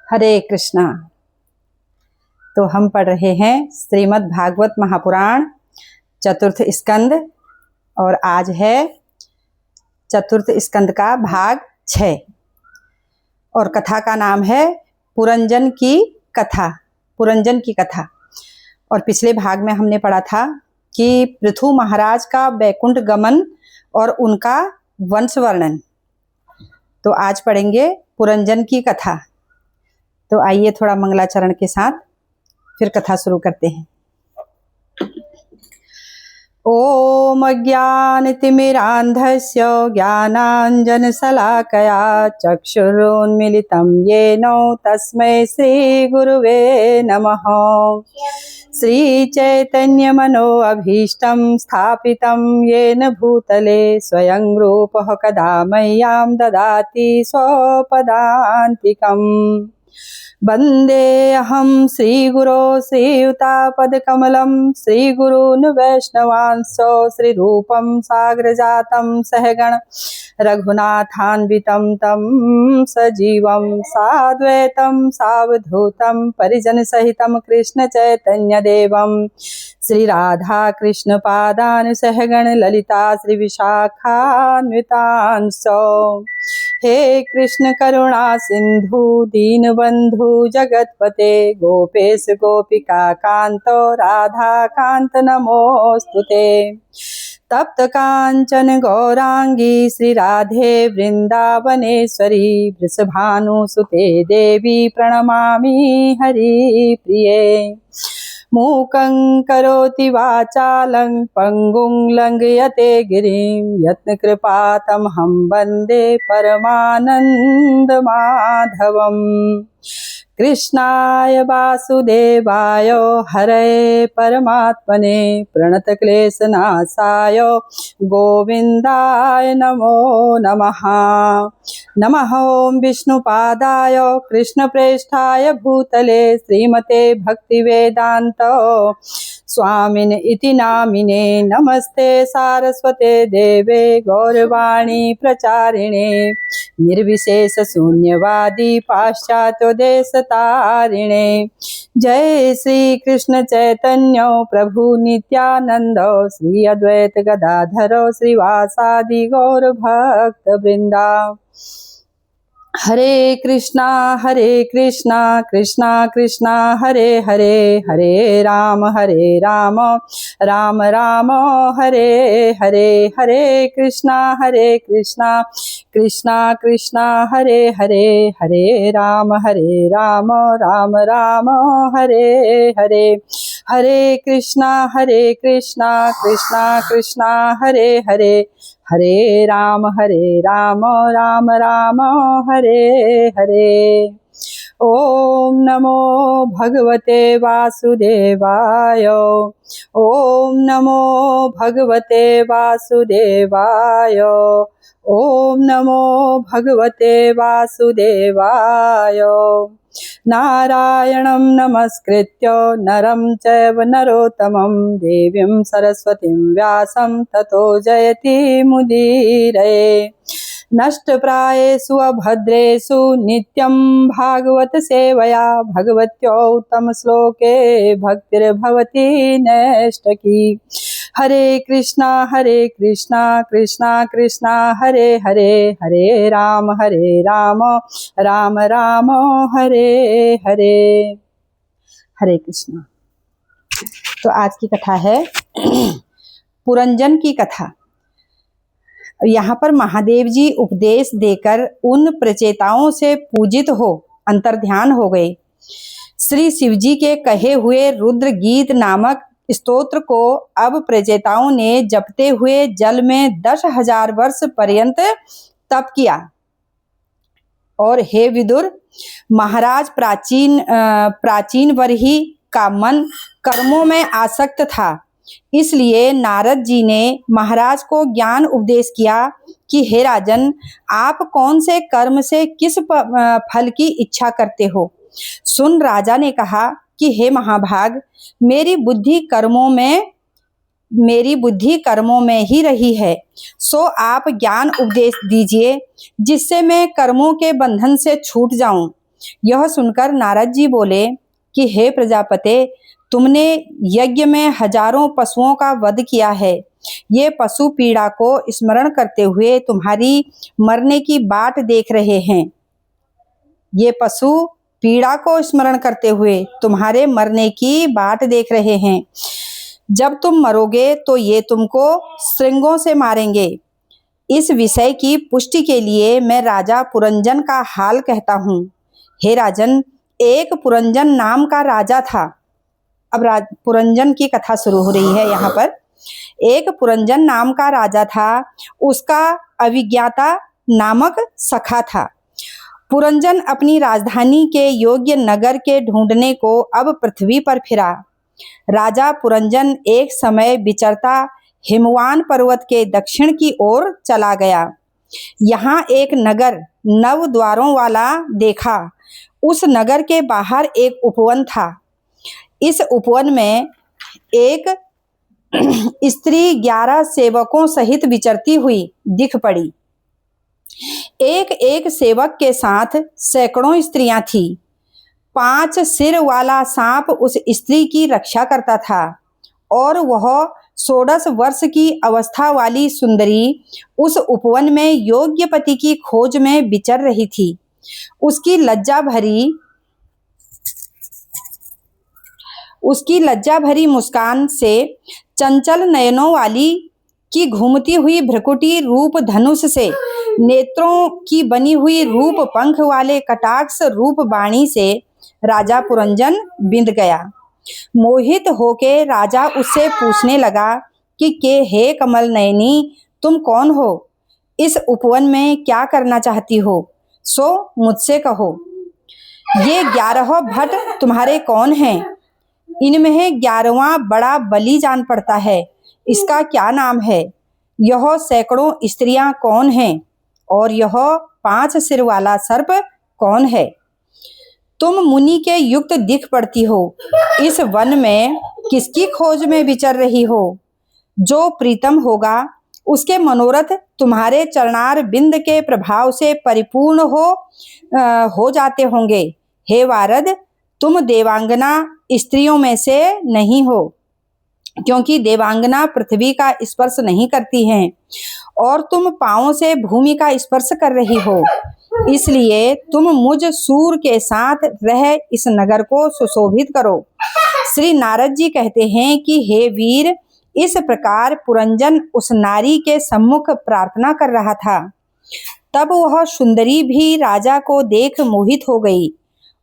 हरे कृष्णा। तो हम पढ़ रहे हैं श्रीमद् भागवत महापुराण चतुर्थ स्कंद और आज है चतुर्थ स्कंद का भाग 6 और कथा का नाम है पुरंजन की कथा। पुरंजन की कथा। और पिछले भाग में हमने पढ़ा था कि पृथु महाराज का वैकुंठ गमन और उनका वंश वर्णन। तो आज पढ़ेंगे पुरंजन की कथा। तो आइए थोड़ा मंगलाचरण के साथ फिर कथा शुरू करते हैं। ओम अज्ञानतिमिरान्धस्य ज्ञानाञ्जनशलाकया चक्षुरुन्मीलितं येन तस्मै श्रीगुरुवे नमः। श्रीचैतन्यमनोऽभीष्टं स्थापितं येन भूतले स्वयं रूपः कदा मह्यं ददाति स्वपदान्तिकम्। वन्देऽहं श्रीगुरो श्रीयुतापदकमलं श्रीगुरून् वैष्णवांश्च श्रीरूपं साग्रजातं सहगण रघुनाथान्वितं तं सजीवं साद्वैतं सावधूतं परिजनसहितं कृष्णचैतन्यदेवं श्रीराधाकृष्णपादान् सहगण ललिता श्रीविशाखान्वितांश्च। हे कृष्ण करुणा सिंधु दीनबंधु जगतपते गोपेश गोपिका कांतो राधा कांत नमोस्तुते। तप्त कांचन गौरांगी श्री राधे वृंदावनेश्वरी वृषभानुसुते देवी प्रणमामि हरिप्रिये। मूकं करोति वाचालं पंगुं लंघयते गिरिं यत्कृपातमहं वन्दे परमानन्दमाधवम्। कृष्णाय वासुदेवाय हरये परमात्मने प्रणतक्लेशनाशाय गोविन्दाय नमो नमः। नमः ओं विष्णुपादाय कृष्णप्रेष्ठाय भूतले श्रीमते भक्तिवेदान्त स्वामिन इति नामिने। नमस्ते सारस्वते देवे गौरवाणी प्रचारिणे निर्विशेष शून्यवादी पाश्चात्य देश तारिणे। जय श्री कृष्ण चैतन्य प्रभु नित्यानंद श्री अद्वैत गदाधर श्रीवासादि गौर भक्त वृंदा। हरे कृष्णा कृष्णा कृष्णा हरे हरे, हरे राम राम राम हरे हरे। हरे कृष्णा कृष्णा कृष्णा हरे हरे, हरे राम राम राम हरे हरे। हरे कृष्णा कृष्णा कृष्णा हरे हरे, हरे राम राम राम हरे हरे। ओम नमो भगवते वासुदेवाय। ओम नमो भगवते वासुदेवाय। ओम नमो भगवते वासुदेवाय। नारायणं नमस्कृत्य नरं चैव नरोत्तमं देवीं सरस्वतीं व्यासं ततो जयति मुदीरये। नष्टप्रायेषु अभद्रेषु नित्यं भागवत सेवया भगवत्यो उत्तम श्लोके भक्तिर्भवति नैष्टकी। हरे कृष्णा कृष्णा कृष्णा हरे हरे, हरे राम राम राम हरे हरे। हरे कृष्णा। तो आज की कथा है पुरंजन की कथा। यहाँ पर महादेव जी उपदेश देकर उन प्रचेताओं से पूजित हो अंतर्ध्यान हो गए। श्री शिवजी के कहे हुए रुद्र गीत नामक स्तोत्र को अब प्रचेताओं ने जपते हुए जल में 10,000 वर्ष पर्यंत तप किया। और हे विदुर, महाराज प्राचीन वर्ही का मन कर्मों में आसक्त था। इसलिए नारद जी ने महाराज को ज्ञान उपदेश किया कि हे राजन, आप कौन से कर्म से किस फल की इच्छा करते हो। सुन राजा ने कहा कि हे महाभाग, मेरी बुद्धि कर्मों में ही रही है, सो आप ज्ञान उपदेश दीजिए जिससे मैं कर्मों के बंधन से छूट जाऊं यह सुनकर नारद जी बोले कि हे प्रजापते, तुमने यज्ञ में हजारों पशुओं का वध किया है। ये पशु पीड़ा को स्मरण करते हुए तुम्हारी मरने की बाट देख रहे हैं। ये पशु पीड़ा को स्मरण करते हुए तुम्हारे मरने की बाट देख रहे हैं। जब तुम मरोगे तो ये तुमको श्रृंगों से मारेंगे। इस विषय की पुष्टि के लिए मैं राजा पुरंजन का हाल कहता हूँ। हे राजन, एक पुरंजन नाम का राजा था। अब पुरंजन की कथा शुरू हो रही है यहाँ पर। एक पुरंजन नाम का राजा था, उसका अभिज्ञाता नामक सखा था। पुरंजन अपनी राजधानी के योग्य नगर के ढूंढने को अब पृथ्वी पर फिरा। राजा पुरंजन एक समय विचरता हिमवान पर्वत के दक्षिण की ओर चला गया। यहाँ एक नगर 9 द्वारों वाला देखा। उस नगर के बाहर एक उपवन था। इस उपवन में एक स्त्री 11 सेवकों सहित विचरती हुई दिख पड़ी। एक एक सेवक के साथ सैकड़ों स्त्रियां थीं। 5 सिर वाला सांप उस स्त्री की रक्षा करता था और वह 16 वर्ष की अवस्था वाली सुंदरी उस उपवन में योग्य पति की खोज में विचर रही थी। उसकी लज्जा भरी मुस्कान से चंचल नयनों वाली की घूमती हुई भ्रकुटी रूप धनुष से, नेत्रों की बनी हुई रूप पंख वाले कटाक्ष रूप वाणी से राजा पुरंजन बिंद गया। मोहित होके राजा उससे पूछने लगा कि हे कमल नयनी, तुम कौन हो? इस उपवन में क्या करना चाहती हो? सो मुझसे कहो। ये 11 भट्ट तुम्हारे कौन हैं? इनमें 11वां बड़ा बलि जान पड़ता है। इसका क्या नाम है? यह सैकड़ों स्त्रियां कौन हैं? और यह 5 सिर वाला सर्प कौन है? तुम मुनि के युक्त दिख पड़ती हो। इस वन में किसकी खोज में विचर रही हो? जो प्रीतम होगा उसके मनोरथ तुम्हारे चरणार बिंद के प्रभाव से परिपूर्ण हो जाते होंगे। हे वारद, तुम देवांगना स्त्रियों में से नहीं हो, क्योंकि देवांगना पृथ्वी का स्पर्श नहीं करती हैं और तुम पांवों से भूमि का स्पर्श कर रही हो। इसलिए तुम मुझ सूर के साथ रह इस नगर को सुशोभित करो। श्री नारद जी कहते हैं कि हे वीर, इस प्रकार पुरंजन उस नारी के सम्मुख प्रार्थना कर रहा था। तब वह सुंदरी भी राजा को देख मोहित हो गई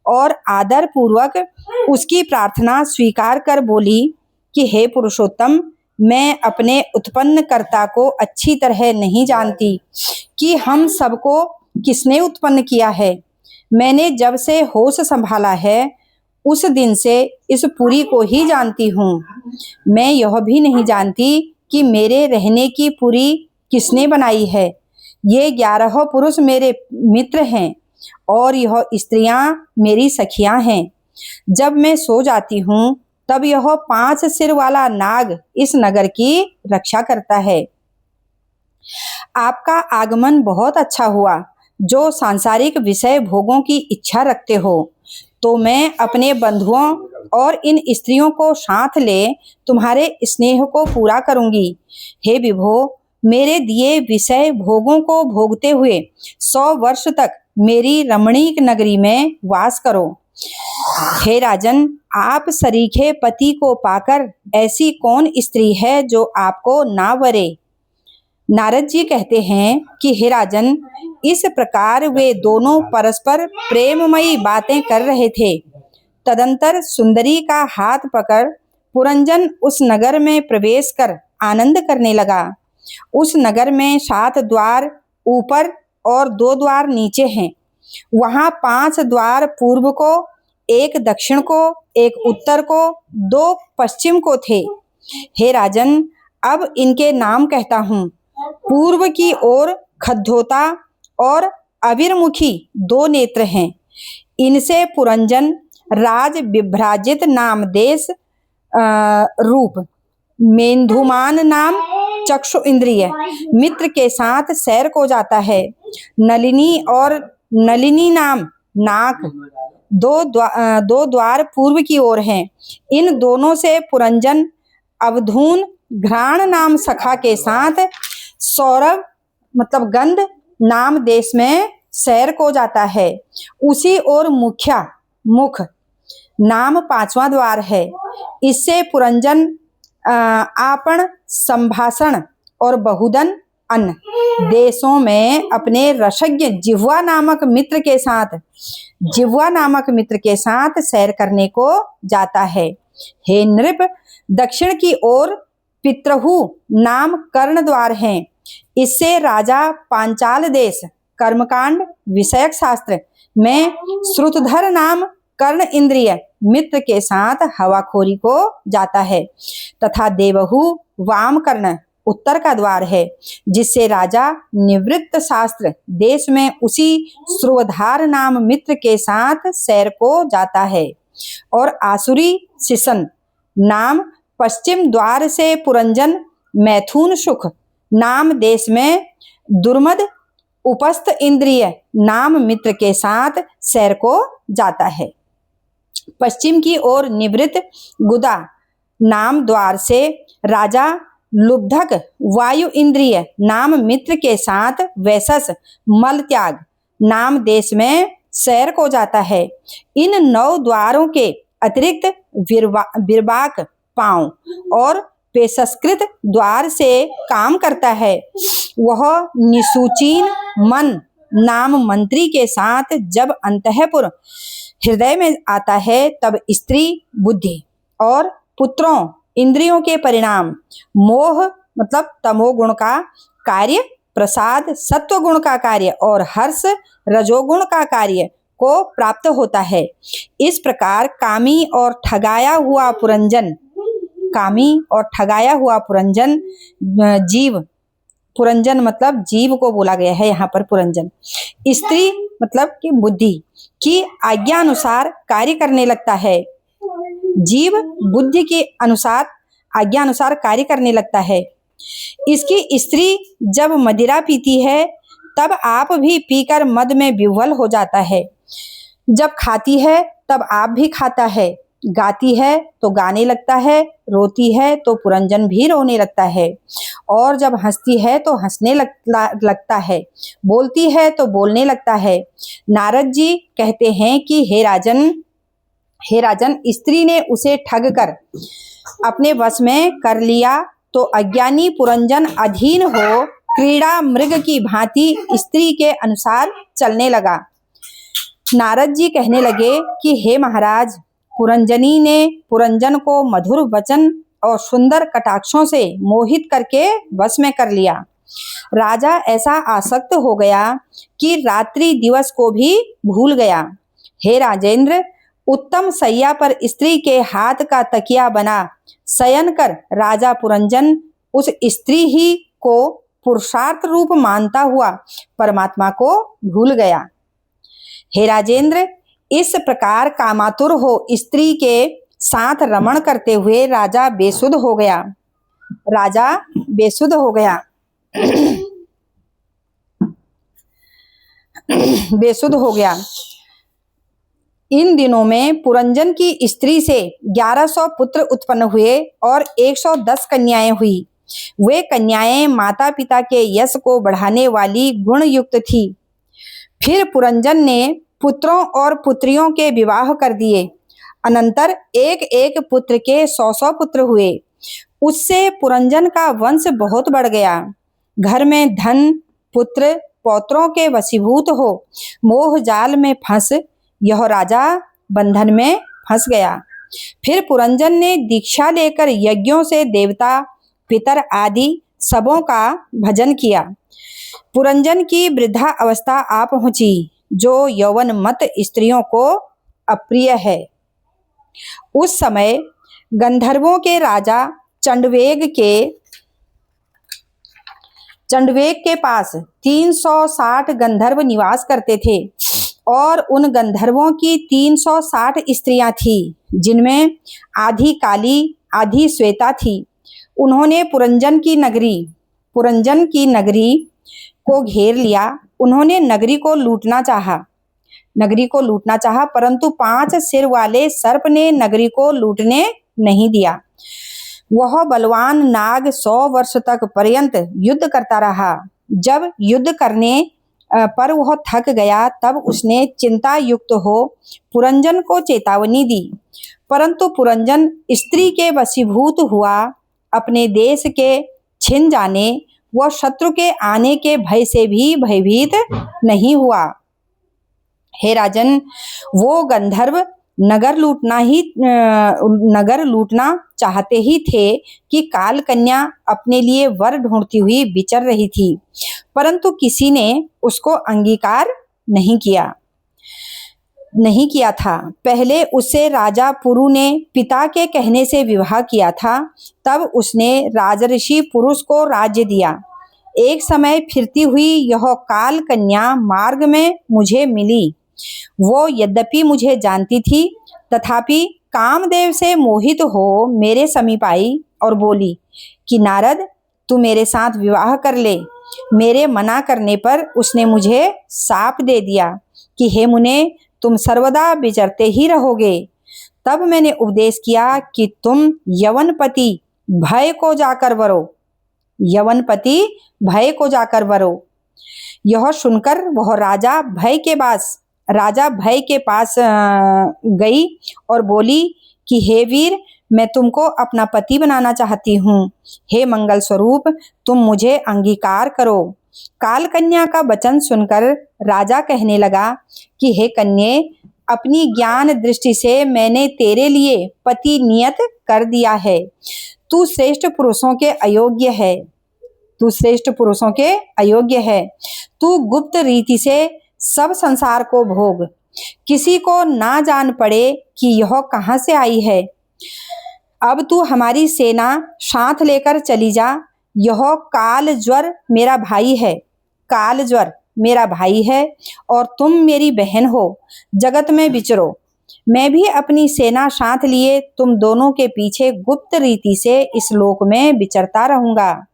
और आदर पूर्वक उसकी प्रार्थना स्वीकार कर बोली कि हे पुरुषोत्तम, मैं अपने उत्पन्न कर्ता को अच्छी तरह नहीं जानती कि हम सबको किसने उत्पन्न किया है। मैंने जब से होश संभाला है उस दिन से इस पुरी को ही जानती हूँ। मैं यह भी नहीं जानती कि मेरे रहने की पुरी किसने बनाई है। ये 11 पुरुष मेरे मित्र हैं और यह स्त्रियां मेरी सखियां हैं। जब मैं सो जाती हूँ तब यह 5 सिर वाला नाग इस नगर की रक्षा करता है। आपका आगमन बहुत अच्छा हुआ। जो सांसारिक विषय भोगों की इच्छा रखते हो, तो मैं अपने बंधुओं और इन स्त्रियों को साथ ले तुम्हारे स्नेह को पूरा करूंगी। हे विभो, मेरे दिए विषय भोगों को भोगते हुए 100 वर्ष तक मेरी रमणीक नगरी में वास करो। हे राजन, आप सरीखे पति को पाकर ऐसी कौन स्त्री है जो आपको ना वरे? नारद जी कहते हैं कि हे राजन, इस प्रकार वे दोनों परस्पर प्रेममयी बातें कर रहे थे। तदंतर सुंदरी का हाथ पकड़ पुरंजन उस नगर में प्रवेश कर आनंद करने लगा। उस नगर में 7 द्वार ऊपर और 2 द्वार नीचे हैं। वहाँ 5 द्वार पूर्व को, 1 दक्षिण को, 1 उत्तर को, 2 पश्चिम को थे। हे राजन, अब इनके नाम कहता हूँ। पूर्व की ओर खद्धोता और अविर्मुखी 2 नेत्र हैं। इनसे पुरंजन राज विभ्राजित नाम देश रूप, मेंधुमान नाम चक्षु इंद्रिय मित्र के साथ सैर को जाता है। नलिनी और नलिनी नाम नाक, दो द्वार पूर्व की ओर हैं। इन दोनों से पुरंजन अवधून घ्राण नाम सखा के साथ सौरभ मतलब गंध नाम देश में सैर को जाता है। उसी ओर मुख नाम 5वां द्वार है। इससे पुरंजन आपण संभाषण और बहुदन अन्य देशों में अपने रसज्ञ जिह्वा नामक मित्र के साथ सैर करने को जाता है। हे नृप, दक्षिण की ओर पितृहु नाम कर्ण द्वार हैं। इससे राजा पांचाल देश कर्मकांड विषयक शास्त्र में श्रुतधर नाम कर्ण इंद्रिय मित्र के साथ हवाखोरी को जाता है तथा देवहु वाम कर्ण उत्तर का द्वार है, जिससे राजा निवृत्त शास्त्र देश में उसी श्रुवधार नाम मित्र के साथ सैर को जाता है। और आसुरी शिशन नाम पश्चिम द्वार से पुरंजन मैथुन सुख नाम देश में दुर्मद उपस्थ इंद्रिय नाम मित्र के साथ सैर को जाता है। पश्चिम की ओर निवृत्त गुदा नाम द्वार से राजा लुब्धक वायु इंद्रिय नाम मित्र के साथ वैशस मल त्याग नाम देश में सैर को जाता है। इन 9 द्वारों के अतिरिक्त बिरबाक पांव और पेशस्कृत द्वार से काम करता है। वह निसूचीन मन नाम मंत्री के साथ जब अंतःपुर हृदय में आता है, तब स्त्री बुद्धि और पुत्रों इंद्रियों के परिणाम मोह मतलब तमोगुण का कार्य, प्रसाद सत्व गुण का कार्य और हर्ष रजोगुण का कार्य को प्राप्त होता है। इस प्रकार कामी और ठगाया हुआ पुरंजन जीव, पुरंजन मतलब जीव को बोला गया है यहाँ पर पुरंजन, स्त्री मतलब कि बुद्धि की आज्ञा अनुसार कार्य करने लगता है। जीव बुद्धि के अनुसार आज्ञा अनुसार कार्य करने लगता है। इसकी स्त्री जब मदिरा पीती है, तब आप भी पीकर मद में विह्वल हो जाता है। जब खाती है तब आप भी खाता है, गाती है तो गाने लगता है, रोती है तो पुरंजन भी रोने लगता है, और जब हंसती है तो हंसने लगता है, बोलती है तो बोलने लगता है। नारद जी कहते हैं कि हे राजन, स्त्री ने उसे ठग कर अपने वश में कर लिया तो अज्ञानी पुरंजन अधीन हो क्रीड़ा मृग की भांति स्त्री के अनुसार चलने लगा। नारद जी कहने लगे कि हे महाराज, पुरंजनी ने पुरंजन को मधुर वचन और सुंदर कटाक्षों से मोहित करके वश में कर लिया। राजा ऐसा आसक्त हो गया कि रात्रि दिवस को भी भूल गया। हे राजेंद्र, उत्तम सैया पर स्त्री के हाथ का तकिया बना शयन कर राजा पुरंजन उस स्त्री ही को पुरुषार्थ रूप मानता हुआ परमात्मा को भूल गया। हे राजेंद्र, इस प्रकार कामातुर हो स्त्री के साथ रमण करते हुए राजा बेसुध हो गया। इन दिनों में पुरंजन की स्त्री से 1100 पुत्र उत्पन्न हुए और 110 कन्याएं हुई। वे कन्याएं माता पिता के यश को बढ़ाने वाली गुण युक्त थी। फिर पुरंजन ने पुत्रों और पुत्रियों के विवाह कर दिए। अनंतर एक एक पुत्र के 100 पुत्र हुए। उससे पुरंजन का वंश बहुत बढ़ गया। घर में धन पुत्र पौत्रों के वशीभूत हो मोह जाल में फंस यह राजा बंधन में फंस गया। फिर पुरंजन ने दीक्षा लेकर यज्ञों से देवता पितर आदि सबों का भजन किया। पुरंजन की वृद्धा अवस्था आ पहुंची, जो यौवन मत स्त्रियों को अप्रिय है। उस समय गंधर्वों के राजा चंडवेग के पास 360 गंधर्व निवास करते थे और उन गंधर्वों की 360 स्त्रियां थीं, जिनमें आधी काली आधी श्वेता थी। उन्होंने पुरंजन की नगरी को घेर लिया। उन्होंने नगरी को लूटना चाहा, नगरी को लूटना चाहा, परंतु 5 सिर वाले सर्प ने नगरी को लूटने नहीं दिया। वह बलवान नाग 100 वर्ष तक पर्यंत युद्ध करता रहा। जब युद्ध करने पर वह थक गया, तब उसने चिंता युक्त हो पुरंजन को चेतावनी दी, परंतु पुरंजन स्त्री के वशीभूत हुआ। अपने देश के छिन जाने व शत्रु के आने के भय से भी भयभीत नहीं हुआ। हे राजन, वो गंधर्व नगर लूटना चाहते ही थे कि काल कन्या अपने लिए वर ढूंढती हुई विचर रही थी, परंतु किसी ने उसको अंगीकार नहीं किया था। पहले उससे राजा पुरु ने पिता के कहने से विवाह किया था, तब उसने राजऋषि पुरुष को राज्य दिया। एक समय फिरती हुई यह काल कन्या मार्ग में मुझे मिली। वो यद्यपि मुझे जानती थी, तथापि कामदेव से मोहित हो मेरे समीप आई और बोली कि नारद, तू मेरे साथ विवाह कर ले। मेरे मना करने पर उसने मुझे शाप दे दिया कि हे मुने, तुम सर्वदा विचरते ही रहोगे। तब मैंने उपदेश किया कि तुम यवनपति भय को जाकर वरो। यह सुनकर वह राजा भय के पास गई और बोली कि हे वीर, मैं तुमको अपना पति बनाना चाहती हूँ। हे मंगल स्वरूप, तुम मुझे अंगीकार करो। काल कन्या का वचन सुनकर राजा कहने लगा कि हे कन्ये, अपनी ज्ञान दृष्टि से मैंने तेरे लिए पति नियत कर दिया है। तू श्रेष्ठ पुरुषों के अयोग्य है। तू गुप्त रीति से सब संसार को भोग, किसी को ना जान पड़े कि यह कहाँ से आई है। अब तू हमारी सेना साथ लेकर चली जा। यह कालज्वर मेरा भाई है और तुम मेरी बहन हो। जगत में विचरो। मैं भी अपनी सेना साथ लिए तुम दोनों के पीछे गुप्त रीति से इस लोक में विचरता रहूंगा।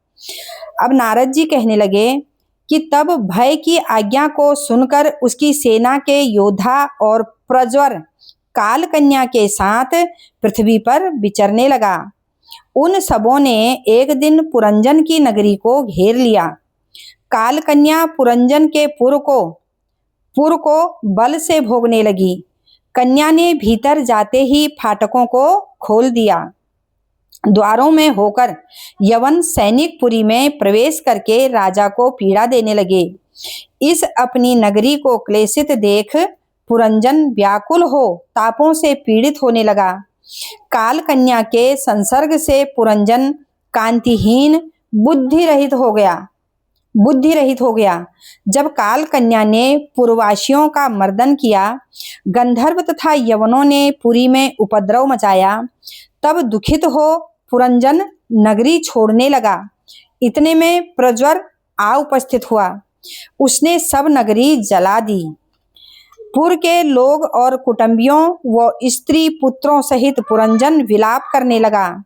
अब नारद जी कहने लगे कि तब भय की आज्ञा को सुनकर उसकी सेना के योद्धा और प्रज्वर काल कन्या के साथ पृथ्वी पर विचरने लगा। उन सबों ने एक दिन पुरंजन की नगरी को घेर लिया। काल कन्या पुरंजन के पुर को बल से भोगने लगी। कन्या ने भीतर जाते ही फाटकों को खोल दिया। द्वारों में होकर यवन सैनिक पुरी में प्रवेश करके राजा को पीड़ा देने लगे। इस अपनी नगरी को क्लेशित देख पुरंजन व्याकुल हो तापों से पीड़ित होने लगा। काल कन्या के संसर्ग से पुरंजन कांतिहीन बुद्धि रहित हो गया। जब काल कन्या ने पुरवासियों का मर्दन किया, गंधर्व तथा यवनों ने पुरी में उपद्रव मचाया, तब दुखित हो पुरंजन नगरी छोड़ने लगा। इतने में प्रज्वर आ उपस्थित हुआ। उसने सब नगरी जला दी। पुर के लोग और कुटुंबियों व स्त्री पुत्रों सहित पुरंजन विलाप करने लगा।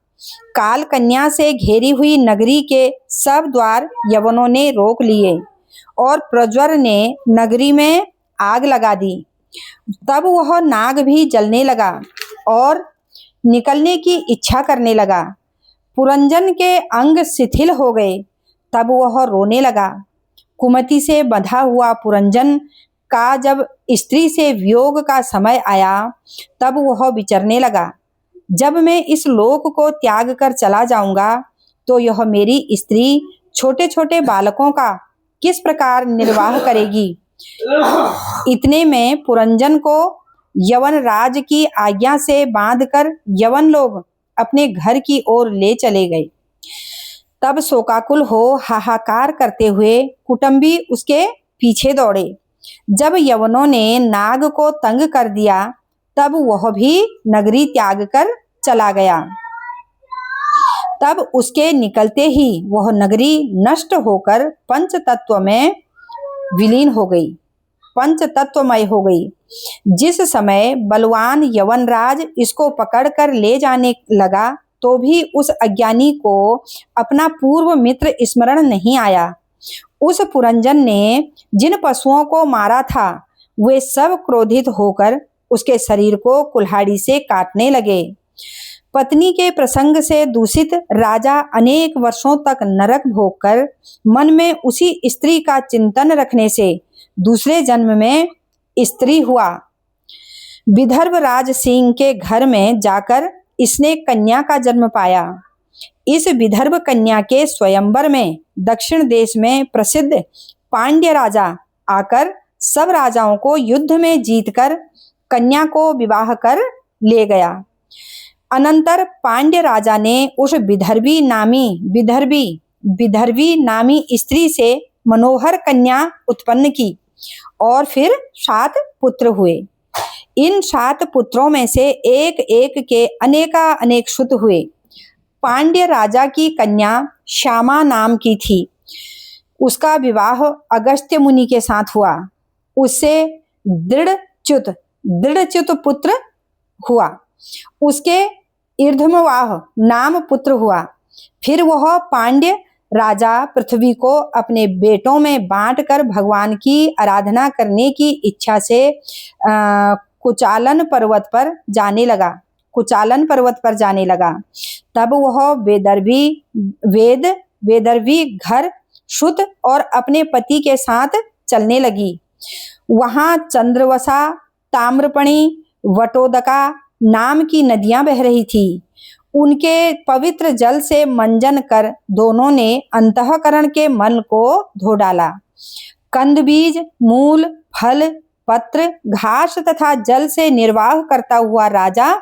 काल कन्या से घेरी हुई नगरी के सब द्वार यवनों ने रोक लिए और प्रज्वर ने नगरी में आग लगा दी। तब वह नाग भी जलने लगा और निकलने की इच्छा करने लगा। पुरंजन के अंग शिथिल हो गए। तब वह रोने लगा। कुमति से बंधा हुआ पुरंजन का जब स्त्री से वियोग का समय आया, तब वह विचरने लगा। जब मैं इस लोक को त्याग कर चला जाऊंगा, तो यह मेरी स्त्री छोटे छोटे बालकों का किस प्रकार निर्वाह करेगी। इतने में पुरंजन को यवन राज की आज्ञा से बांधकर यवन लोग अपने घर की ओर ले चले गए। तब शोकाकुल हो हाहाकार करते हुए कुटुंबी उसके पीछे दौड़े। जब यवनों ने नाग को तंग कर दिया, तब वह भी नगरी त्याग कर चला गया। तब उसके निकलते ही वह नगरी नष्ट होकर पंचतत्वमय हो गई। जिस समय बलवान यवनराज इसको पकड़कर ले जाने लगा, तो भी उस अज्ञानी को अपना पूर्व मित्र स्मरण नहीं आया। उस पुरंजन ने जिन पशुओं को मारा था, वे सब क्रोधित होकर उसके शरीर को कुल्हाड़ी से काटने लगे। पत्नी के प्रसंग से दूषित राजा अनेक वर्षों तक नरक भोगकर मन में उसी स्त्री का चिंतन रखने से दूसरे जन्म में स्त्री हुआ। विदर्भ राज सिंह के घर में जाकर इसने कन्या का जन्म पाया। इस विदर्भ कन्या के स्वयंवर में दक्षिण देश में प्रसिद्ध पांड्य राजा आकर सब राजाओं को युद्ध में जीतकर कन्या को विवाह कर ले गया। अनंतर पांड्य राजा ने उस विदर्भी नामी स्त्री से मनोहर कन्या उत्पन्न की और फिर 7 पुत्र हुए। इन 7 पुत्रों में से एक एक के अनेक सुत हुए। पांड्य राजा की कन्या श्यामा नाम की थी। उसका विवाह अगस्त्य मुनि के साथ हुआ। उससे दृढ़च्युत पुत्र हुआ। उसके ईर्धमवाह नाम पुत्र हुआ। फिर वह पांड्य राजा पृथ्वी को अपने बेटों में बांटकर भगवान की आराधना करने की इच्छा से कुचालन पर्वत पर जाने लगा। तब वह वेदर्भी घर श्रुत और अपने पति के साथ चलने लगी। वहां चंद्रवसा, ताम्रपणी, वटोदका नाम की नदियां बह रही थी। उनके पवित्र जल से मंजन कर दोनों ने अंतःकरण के मल को धो डाला। कंद बीज, मूल, फल, पत्र, घास तथा जल से निर्वाह करता हुआ राजा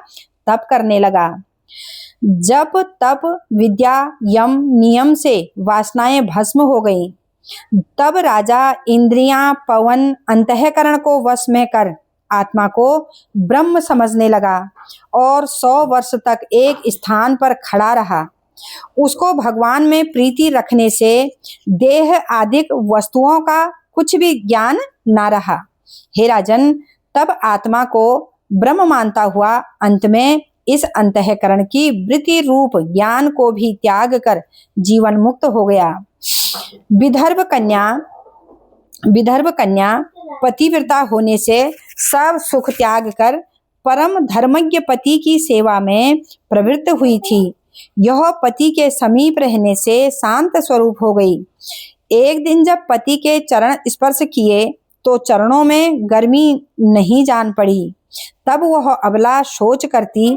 तप करने लगा। जप तप विद्या यम नियम से वासनाएं भस्म हो गईं। तब राजा इंद्रियां, पवन, अंतःकरण को वश में कर आत्मा को ब्रह्म समझने लगा और 100 वर्ष तक एक स्थान पर खड़ा रहा। उसको भगवान में प्रीति रखने से देह आदि वस्तुओं का कुछ भी ज्ञान ना रहा। हे राजन, तब आत्मा को ब्रह्म मानता हुआ अंत में इस अंतःकरण की वृत्ति रूप ज्ञान को भी त्याग कर जीवन मुक्त हो गया। विदर्भ कन्या पतिव्रता होने से सब सुख त्याग कर परम धर्मज्ञ पति की सेवा में प्रवृत्त हुई थी। यह पति के समीप रहने से शांत स्वरूप हो गई। एक दिन जब पति के चरण स्पर्श किए तो चरणों में गर्मी नहीं जान पड़ी। तब वह अबला सोच करती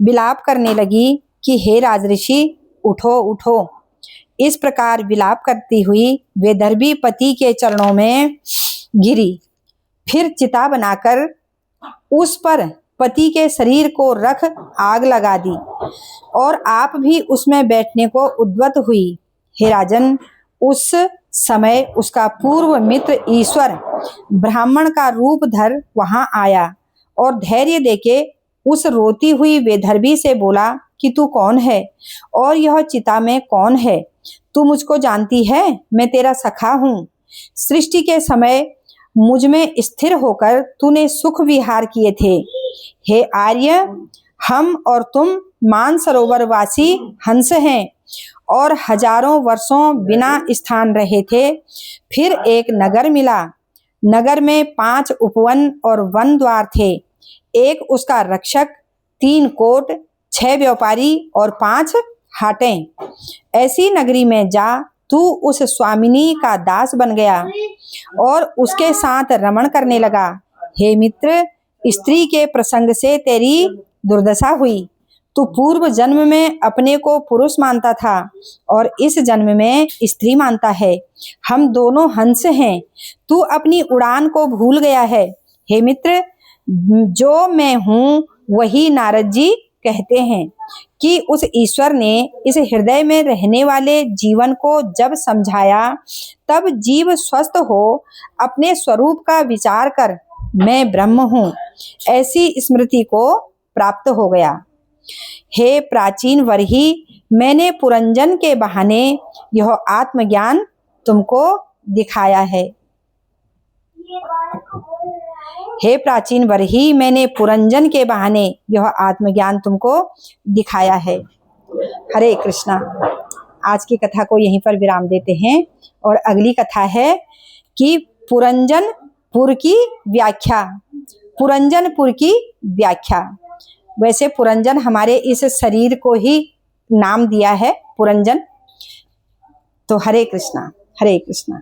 विलाप करने लगी कि हे राजऋषि, उठो उठो। इस प्रकार विलाप करती हुई वेदर्भी पति के चरणों में गिरी। फिर चिता बनाकर उस पर पति के शरीर को रख आग लगा दी और आप भी उसमें बैठने को उद्यत हुई। हे राजन, उस समय उसका पूर्व मित्र ईश्वर ब्राह्मण का रूप धर वहां आया और धैर्य देके उस रोती हुई वेदर्भी से बोला कि तू कौन है और यह चिता में कौन है? तू मुझको जानती है, मैं तेरा सखा हूँ। सृष्टि के समय मुझ में स्थिर होकर तूने सुख विहार किए थे। हे आर्य, हम और तुम मानसरोवर वासी हंस हैं और हजारों वर्षों बिना स्थान रहे थे। फिर एक नगर मिला। नगर में 5 उपवन और वन द्वार थे। एक उसका रक्षक, 3 कोट, 6 व्यापारी और 5 हाटें। ऐसी नगरी में जा तू उस स्वामिनी का दास बन गया और उसके साथ रमण करने लगा। हे मित्र, स्त्री के प्रसंग से तेरी दुर्दशा हुई। तू पूर्व जन्म में अपने को पुरुष मानता था और इस जन्म में स्त्री मानता है। हम दोनों हंस हैं। तू अपनी उड़ान को भूल गया है। हे मित्र, जो मैं हूँ वही नारद जी कहते हैं कि उस ईश्वर ने इस हृदय में रहने वाले जीवन को जब समझाया तब जीव स्वस्थ हो अपने स्वरूप का विचार कर मैं ब्रह्म हूँ ऐसी स्मृति को प्राप्त हो गया। हे प्राचीन वर्ही, मैंने पुरंजन के बहाने यह आत्मज्ञान तुमको दिखाया है। हे प्राचीन वर्ही, मैंने पुरंजन के बहाने यह आत्मज्ञान तुमको दिखाया है। हरे कृष्णा। आज की कथा को यहीं पर विराम देते हैं और अगली कथा है कि पुरंजन पुर की व्याख्या, पुरंजनपुर की व्याख्या। वैसे पुरंजन हमारे इस शरीर को ही नाम दिया है, पुरंजन। तो हरे कृष्णा, हरे कृष्णा।